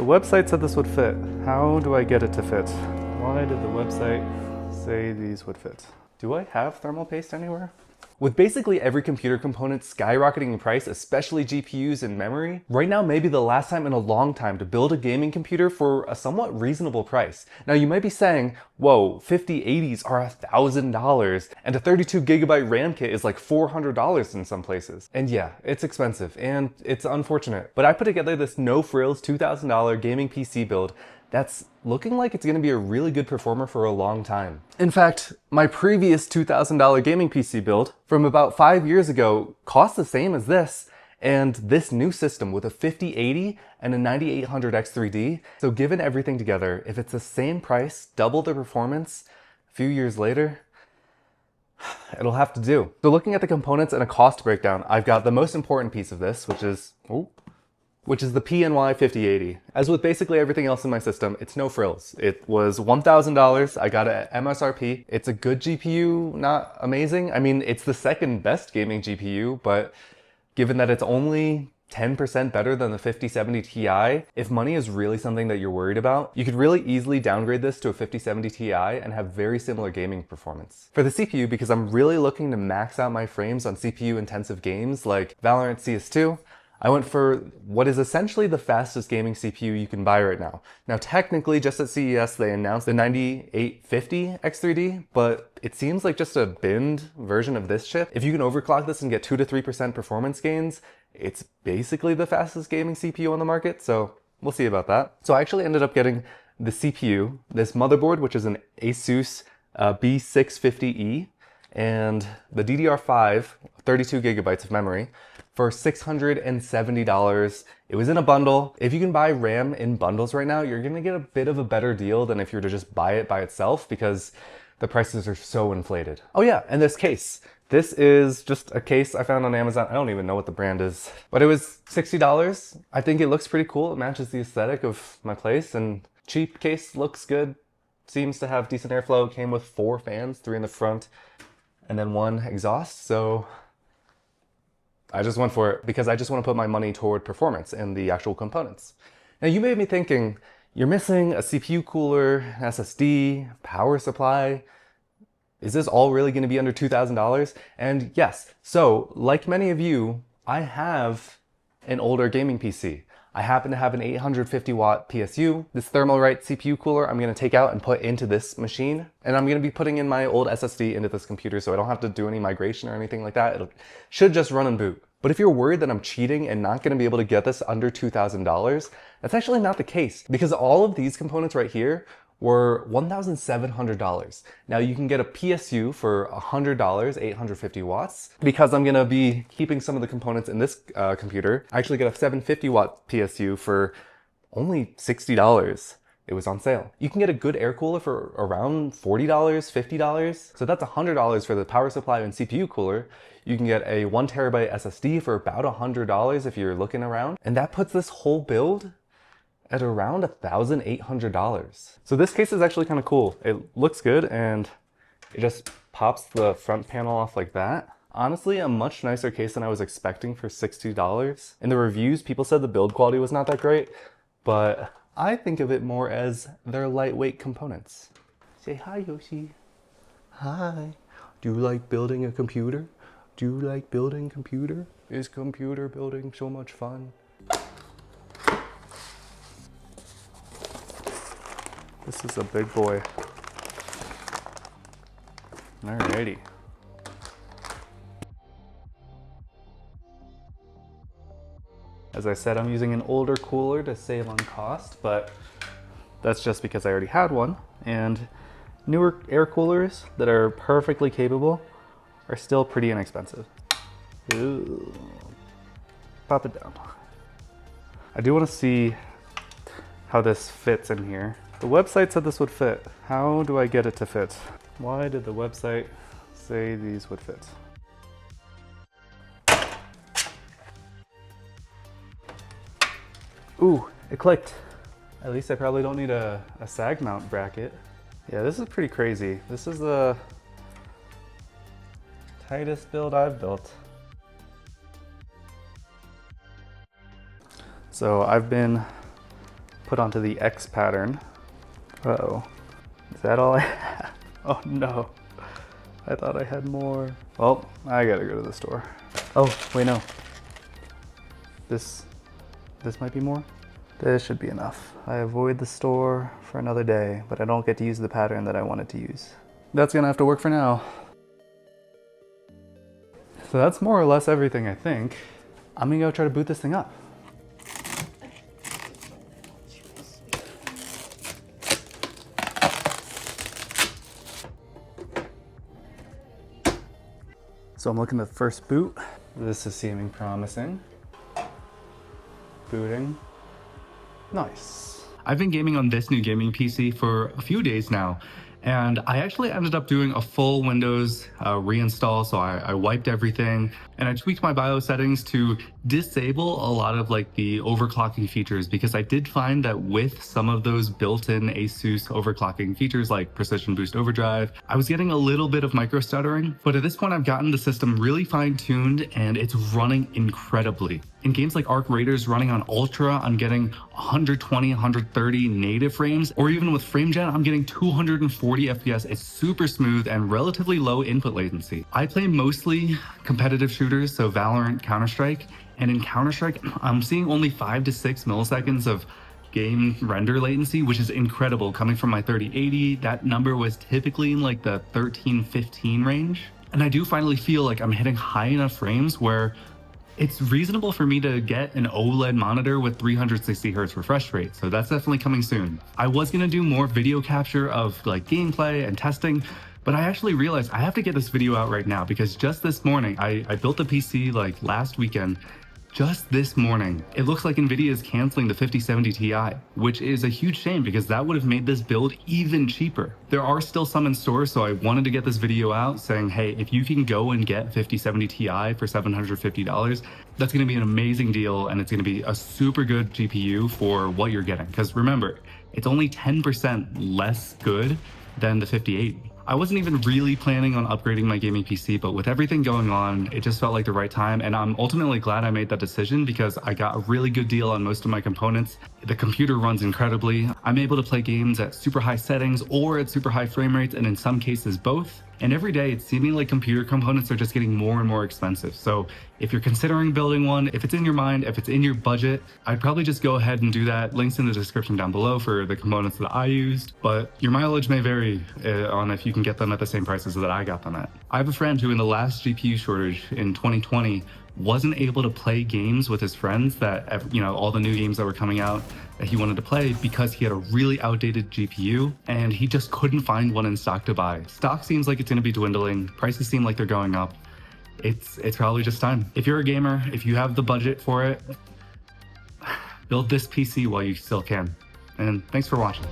The website said this would fit. How do I get it to fit? Why did the website say these would fit? Do I have thermal paste anywhere? With basically every computer component skyrocketing in price, especially GPUs and memory, right now may be the last time in a long time to build a gaming computer for a somewhat reasonable price. Now you might be saying, whoa, 5080s are $1,000 and a 32GB RAM kit is like $400 in some places. And yeah, it's expensive and it's unfortunate, but I put together this no-frills $2,000 gaming PC build that's looking like it's going to be a really good performer for a long time. In fact, my previous $2,000 gaming PC build from about 5 years ago cost the same as this, and this new system with a 5080 and a 9800 X3D. So given everything together, if it's the same price, double the performance, a few years later, it'll have to do. So looking at the components and a cost breakdown, I've got the most important piece of this, which is the PNY 5080. As with basically everything else in my system, it's no frills. It was $1,000, I got it at MSRP. It's a good GPU, not amazing. I mean, it's the second best gaming GPU, but given that it's only 10% better than the 5070 Ti, if money is really something that you're worried about, you could really easily downgrade this to a 5070 Ti and have very similar gaming performance. For the CPU, because I'm really looking to max out my frames on CPU intensive games like Valorant CS2, I went for what is essentially the fastest gaming CPU you can buy right now. Now technically, just at CES they announced the 9850 X3D, but it seems like just a binned version of this chip. If you can overclock this and get 2 to 3% performance gains, it's basically the fastest gaming CPU on the market, so we'll see about that. So I actually ended up getting the CPU, this motherboard, which is an Asus B650E, and the DDR5, 32 gigabytes of memory, for $670. It was in a bundle. If you can buy RAM in bundles right now, you're gonna get a bit of a better deal than if you were to just buy it by itself because the prices are so inflated. Oh yeah, and this case. This is just a case I found on Amazon. I don't even know what the brand is, but it was $60. I think it looks pretty cool. It matches the aesthetic of my place, and cheap case looks good. Seems to have decent airflow. It came with 4 fans, 3 in the front and then 1 exhaust. So I just went for it because I just want to put my money toward performance and the actual components. Now you may be thinking, you're missing a CPU cooler, SSD, power supply. Is this all really going to be under $2,000? And yes, so like many of you, I have an older gaming PC. I happen to have an 850 watt PSU. This Thermalright CPU cooler I'm going to take out and put into this machine. And I'm going to be putting in my old SSD into this computer so I don't have to do any migration or anything like that. It should just run and boot. But if you're worried that I'm cheating and not going to be able to get this under $2,000, that's actually not the case, because all of these components right here were $1,700. Now you can get a PSU for $100, 850 watts. Because I'm gonna be keeping some of the components in this computer, I actually got a 750 watt PSU for only $60. It was on sale. You can get a good air cooler for around $40, $50. So that's $100 for the power supply and CPU cooler. You can get a 1 terabyte SSD for about $100 if you're looking around. And that puts this whole build at around $1,800. So this case is actually kind of cool. It looks good and it just pops the front panel off like that. Honestly, a much nicer case than I was expecting for $60. In the reviews, people said the build quality was not that great, but I think of it more as their lightweight components. Say hi, Yoshi. Hi. Do you like building a computer? Do you like building a computer? Is computer building so much fun? This is a big boy. Alrighty. As I said, I'm using an older cooler to save on cost, but that's just because I already had one. And newer air coolers that are perfectly capable are still pretty inexpensive. Ooh. Pop it down. I do want to see how this fits in here. The website said this would fit. How do I get it to fit? Why did the website say these would fit? Ooh, it clicked. At least I probably don't need a sag mount bracket. Yeah, this is pretty crazy. This is the tightest build I've built. So I've been put onto the X pattern. Uh-oh. Is that all I have? Oh no. I thought I had more. Well, I gotta go to the store. Oh, wait, no. This might be more? This should be enough. I avoid the store for another day, but I don't get to use the pattern that I wanted to use. That's gonna have to work for now. So that's more or less everything, I think. I'm gonna go try to boot this thing up. So I'm looking at the first boot. This is seeming promising. Booting. Nice. I've been gaming on this new gaming PC for a few days now, and I actually ended up doing a full Windows reinstall. So I wiped everything and I tweaked my BIOS settings to disable a lot of like the overclocking features, because I did find that with some of those built-in ASUS overclocking features like Precision Boost Overdrive, I was getting a little bit of micro stuttering. But at this point, I've gotten the system really fine-tuned and it's running incredibly. In games like Arc Raiders running on Ultra, I'm getting 120, 130 native frames, or even with FrameGen, I'm getting 240 FPS. It's super smooth and relatively low input latency. I play mostly competitive shooters, so Valorant, Counter-Strike, and in Counter-Strike, I'm seeing only 5 to 6 milliseconds of game render latency, which is incredible. Coming from my 3080, that number was typically in like the 13, 15 range. And I do finally feel like I'm hitting high enough frames where it's reasonable for me to get an OLED monitor with 360 Hz refresh rate, so that's definitely coming soon. I was gonna do more video capture of like gameplay and testing, but I actually realized I have to get this video out right now, because just this morning, I built the PC like last weekend. Just this morning, it looks like NVIDIA is canceling the 5070 Ti, which is a huge shame because that would have made this build even cheaper. There are still some in store, so I wanted to get this video out saying, hey, if you can go and get 5070 Ti for $750, that's gonna be an amazing deal, and it's gonna be a super good GPU for what you're getting. Because remember, it's only 10% less good than the 5080. I wasn't even really planning on upgrading my gaming PC, but with everything going on, it just felt like the right time. And I'm ultimately glad I made that decision because I got a really good deal on most of my components. The computer runs incredibly. I'm able to play games at super high settings or at super high frame rates, and in some cases both. And every day it's seeming like computer components are just getting more and more expensive. So if you're considering building one, if it's in your mind, if it's in your budget, I'd probably just go ahead and do that. Links in the description down below for the components that I used, but your mileage may vary on if you can get them at the same prices that I got them at. I have a friend who in the last GPU shortage in 2020 wasn't able to play games with his friends that, you know, all the new games that were coming out that he wanted to play because he had a really outdated GPU and he just couldn't find one in stock to buy. Stock seems like it's going to be dwindling. Prices seem like they're going up. It's probably just time. If you're a gamer, if you have the budget for it, build this PC while you still can. And thanks for watching.